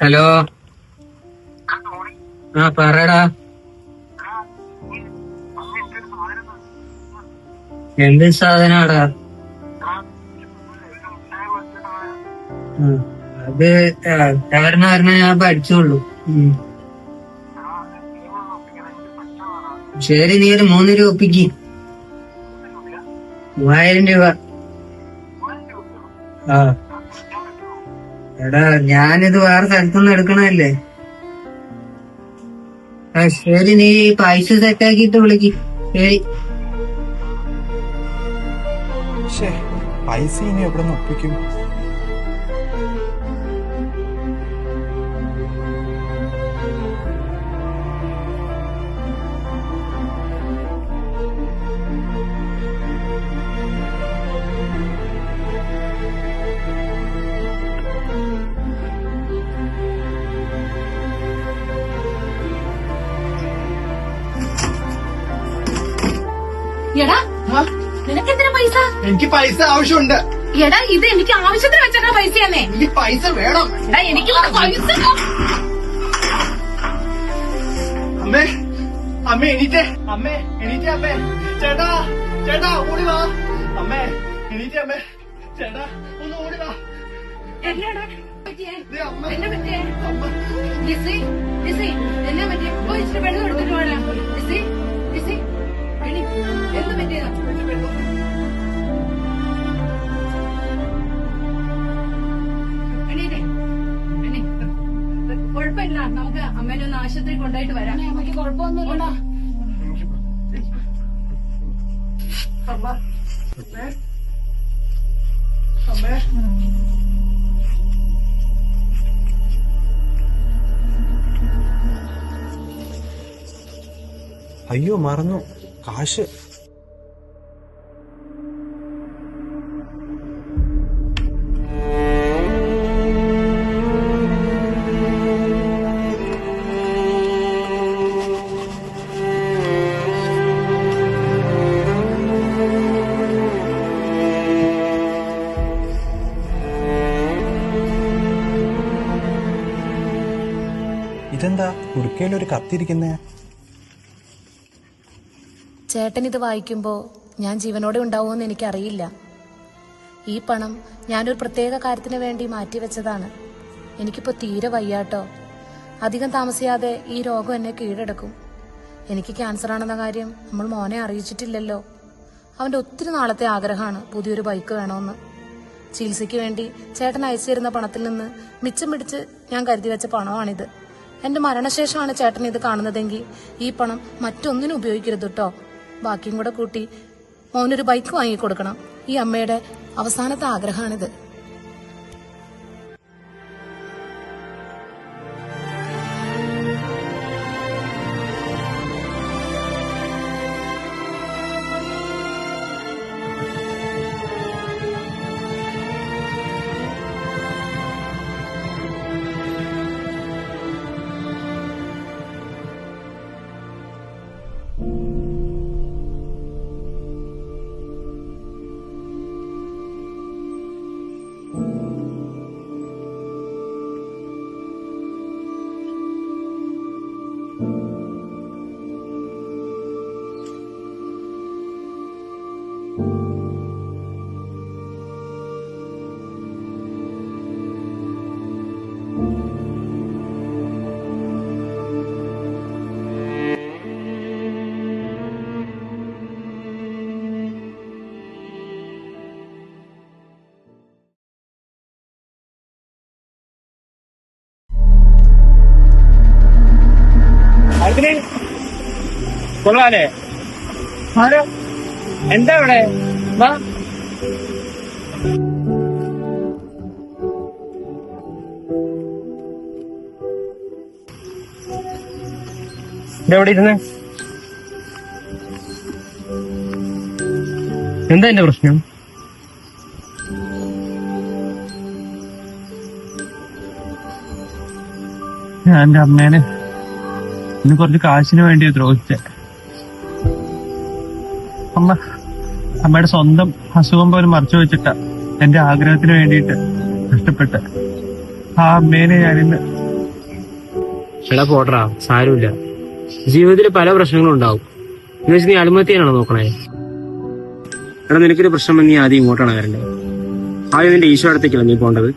Hello. പറയടാ. എന്ത് സാധനാടാ? അത് എവരണ ഞാൻ പഠിച്ചോളൂ. ശരി, നീ ഒരു 3 രൂപ ഒപ്പിക്ക്. 3000 രൂപ. ആ എടാ, ഞാനിത് വേറെ സ്ഥലത്തുനിന്ന് എടുക്കണല്ലേ. ശരി, നീ പൈസ സെറ്റാക്കിട്ട് വിളിക്ക്. ശരി. പൈസ ഇനി എവിടെ നിന്ന് ഒപ്പിക്കും? എടാ, നിനക്കെന്തിനാ പൈസ? എനിക്ക് പൈസ ആവശ്യമുണ്ട്. എടാ, ഇത് എനിക്ക് ആവശ്യത്തിന് വെച്ചേക്കണ പൈസയാന്നേ. എനിക്ക് പൈസ വേണം. എടാ, എനിക്ക് പൈസ. അമ്മേ, അമ്മേ എണീറ്റേ. അമ്മേ എണീറ്റേ. അമ്മേ, ചേട്ടാ, ചേട്ടാ ഓടി വാ. അമ്മേ എണീറ്റേ. അമ്മേ, ചേട്ടാ ഒന്ന് ഓടി വാ. എന്നാടാ പറ്റിയേ? അമ്മ എന്നെ പറ്റിയേ? അമ്മ ലിസി, ലിസി, എന്നെ പറ്റിയേ? പോയി ഇച്ചിരി വെള്ളം എടുത്തിട്ട് വേണം. ലിസി, ലിസി, എണി. എന്ത് പറ്റിയതാ? എണീറ്റേ, എണീ. കുഴപ്പമില്ല, നമുക്ക് അമ്മേനെ ഒന്ന് ആശുപത്രി കൊണ്ടുപോയിട്ട് വരാം. അമ്മയ്ക്ക് കുഴപ്പമൊന്നുമില്ലടാ. അമ്മ, അമ്മേ, അയ്യോ മറന്നു കാശ്. ഇതെന്താ കുറുക്കയിലൊരു കത്തിരിക്കുന്നേ? ചേട്ടൻ ഇത് വായിക്കുമ്പോ ഞാൻ ജീവനോടെ ഉണ്ടാവുമെന്ന് എനിക്കറിയില്ല. ഈ പണം ഞാനൊരു പ്രത്യേക കാര്യത്തിന് വേണ്ടി മാറ്റിവെച്ചതാണ്. എനിക്കിപ്പോ തീരെ വയ്യാട്ടോ. അധികം താമസിയാതെ ഈ രോഗം എന്നെ കീഴടക്കും. എനിക്ക് ക്യാൻസർ ആണെന്ന കാര്യം നമ്മൾ മോനെ അറിയിച്ചിട്ടില്ലല്ലോ. അവന്റെ ഒത്തിരി നാളത്തെ ആഗ്രഹമാണ് പുതിയൊരു ബൈക്ക് വേണമെന്ന്. ചികിത്സയ്ക്ക് വേണ്ടി ചേട്ടൻ അയച്ചു തരുന്ന പണത്തിൽ നിന്ന് മിച്ചം പിടിച്ച് ഞാൻ കരുതി വെച്ച പണമാണിത്. എന്റെ മരണശേഷമാണ് ചേട്ടൻ ഇത് കാണുന്നതെങ്കിൽ ഈ പണം മറ്റൊന്നിനും ഉപയോഗിക്കരുത് കേട്ടോ. ബാക്കിയും കൂടെ കൂട്ടി മോനൊരു ബൈക്ക് വാങ്ങിക്കൊടുക്കണം. ഈ അമ്മയുടെ അവസാനത്തെ ആഗ്രഹമാണിത്. കൊള്ളാലേ? എന്താ ഇവിടെ? വാ. എവിടെ ഇരുന്ന്? എന്താ എന്റെ പ്രശ്നം? ഞാൻ എന്റെ അമ്മേനെ ഇന്ന് കുറച്ച് കാശിന് വേണ്ടി ദ്രോഹിച്ചേ. അമ്മയുടെ സ്വന്തം അസുഖം പോലും മറച്ചു വെച്ചിട്ട എന്റെ ആഗ്രഹത്തിന് വേണ്ടിയിട്ട് കഷ്ടപ്പെട്ട ആ അമ്മേനെ ഞാനിന്ന്. എടാ പോട്ടറാ, സാരമില്ല. ജീവിതത്തിൽ പല പ്രശ്നങ്ങളും ഉണ്ടാവും. എന്ന് വെച്ചാൽ നീ ആത്മഹത്യ ചെയ്യാനാണോ നോക്കണേ? എടാ നിനക്കൊരു പ്രശ്നം നീ ആദ്യം ഇങ്ങോട്ടാണ് വരണ്ടേ. ആദ്യം നിന്റെ ഈശോ അടുത്തേക്കല്ല നീ പോണ്ടത്.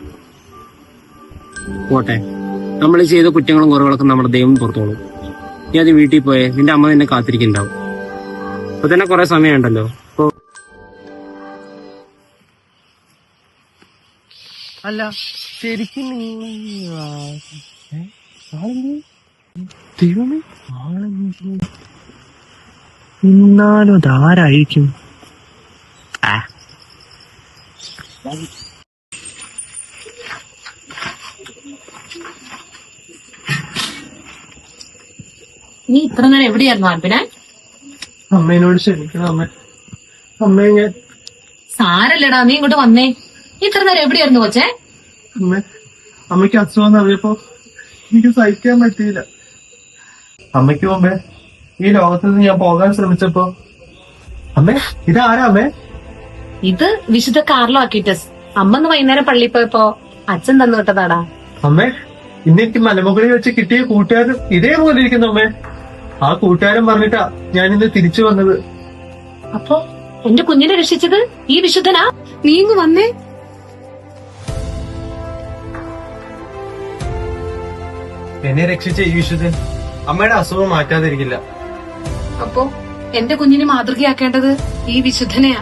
പോട്ടെ, നമ്മൾ ചെയ്ത കുറ്റങ്ങളും കുറവുകളൊക്കെ നമ്മുടെ ദൈവം പുറത്തോളും. നീ ആദ്യം വീട്ടിൽ പോയേ, നിന്റെ അമ്മ നിന്നെ കാത്തിരിക്കുന്നുണ്ടാവും. അപ്പൊ തന്നെ കുറെ സമയമുണ്ടല്ലോ. അല്ല ശരിക്കും ദൈവമേ, എന്നാലും അതാരായിരിക്കും? നീ ഇത്ര നേരം എവിടെയായിരുന്നു ആൽബിനെ? അമ്മേനോട് ക്ഷമിക്കണം അമ്മ. അമ്മയെ ഞാൻ സാരല്ലടാ, നീ ഇങ്ങോട്ട് വന്നേ. ഇത്ര നേരം എവിടെയായിരുന്നു കൊച്ചേ? അമ്മയ്ക്ക് അസുഖം അറിയപ്പോ എനിക്ക് സഹിക്കാൻ പറ്റിയില്ല. അമ്മയ്ക്ക് മുമ്പേ ഈ ലോകത്ത് നിന്ന് ഞാൻ പോകാൻ ശ്രമിച്ചപ്പോ അമ്മേ, ഇതാരാ അമ്മേ? ഇത് വിശുദ്ധ കാർലോ അക്കീറ്റസ്. അമ്മന്ന് വൈകുന്നേരം പള്ളിയിൽ പോയപ്പോ അച്ഛൻ തന്നു വിട്ടതാടാ. അമ്മേ, ഇന്നെനിക്ക് മലമുകളിൽ വെച്ച് കിട്ടിയ കൂട്ടുകാരൻ ഇതേപോലെ ഇരിക്കുന്നു അമ്മേ. ആ കൂട്ടുകാരൻ പറഞ്ഞിട്ടാ ഞാൻ ഇന്ന് തിരിച്ചു വന്നത്. അപ്പൊ എന്റെ കുഞ്ഞിനെ രക്ഷിച്ചത് ഈ വിശുദ്ധനാ? നീ ഇങ്ങ് വന്നേ. എന്നെ രക്ഷിച്ച ഈ വിശുദ്ധൻ അമ്മയുടെ അസുഖം മാറ്റാതിരിക്കില്ല. അപ്പൊ എന്റെ കുഞ്ഞിനെ മാതൃകയാക്കേണ്ടത് ഈ വിശുദ്ധനെയാ.